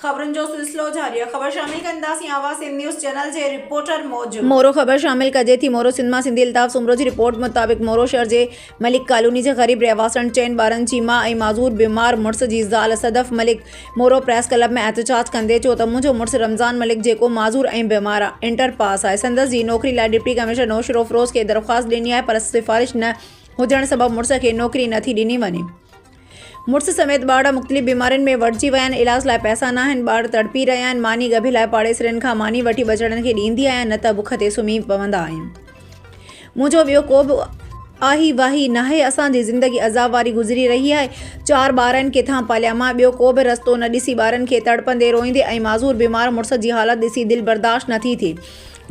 खबरन जो सिलसिलो जारी है। खबर शामिल कंदासीं आवाज़ सिंध न्यूज़ चैनल जे रिपोर्टर मौजूद मोरो ख़बर शामिल कजे थी। मोरो सिंध मां सिंधी अल्ताफ़ सुमरो जी रिपोर्ट मुताबिक़ मोरो शहर जे मलिक कॉलोनी जे ग़रीब रहवासन चइनि ॿारनि जी माउ ऐं माज़ूर बीमार मुड़ुस जी ज़ाल सदफ़ मलिक मोरो प्रेस क्लब में एहतजाज कंदे चयो त मुंहिंजो मुड़ुस रमज़ान मलिक जेको माज़ूर ऐं बीमार आहे, इंटर पास आहे। संदसि जी नौकरी लाइ डिप्टी कमिश्नर नौशरो अफरोज़ खे दरख़्वास्त ॾिनी आहे, पर सिफ़ारिश न हुजण सबबि मुड़ुस खे नौकरी नथी ॾिनी वञे। मुड़ुस समेत ॿार मुख़्तलिफ़ बीमारियुनि में वठिजी विया आहिनि। इलाज लाइ पैसा न आहिनि, ॿार तड़पी रहिया आहिनि। मानी गभे लाइ पाड़ेसरनि खां मानी वठी ॿचड़नि खे ॾींदी आहियां, न त बुख ते सुम्ही पवंदा आहियूं। मुंहिंजो ॿियो को बि आही वाही नाहे, असांजी ज़िंदगी अज़ाब वारी गुज़री रही आहे। 4 ॿारनि किथां पालिया, मां ॿियो को बि रस्तो न ॾिसी ॿारनि खे तड़पंदे रोईंदे ऐं माज़ूर बीमार मुड़ुस जी हालत ॾिसी दिलि बर्दाश्त नथी थिए,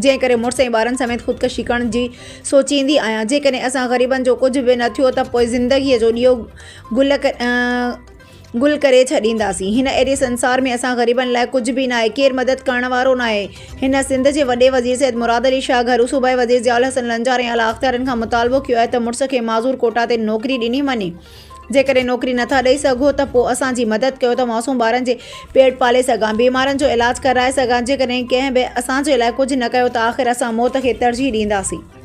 जंहिं करे मुड़ुस ऐं ॿारनि समेत ख़ुदकुशी करण जी सोचींदी आहियां। जेकॾहिं असां ग़रीबनि जो कुझु बि न थियो त पोइ ज़िंदगीअ जो ॾींहों गुल करे छॾींदासीं। हिन अहिड़े संसार में असां ग़रीबनि लाइ कुझु बि न आहे, केरु मदद करण वारो न आहे। हिन सिंध जे वॾे वज़ीर सैयद मुराद अली शाह घरू सूबाई वज़ीर ज़ियाउल हसन लंजार ऐं आला अख़्तियारनि खां मुतालबो कयो आहे त मुड़ुस खे माज़ूर कोटा ते नौकरी ॾिनी वञे। जेकॾहिं नौकरी नथा ॾेई सघो त पोइ असांजी मदद कयो त मासूम ॿारनि जे पेट पाले सघां, बीमारनि जो इलाज कराए सघां। जेकॾहिं कंहिं बि असांजे लाइ कुझु न कयो त आख़िर असां मौत खे तरजीह ॾींदासीं।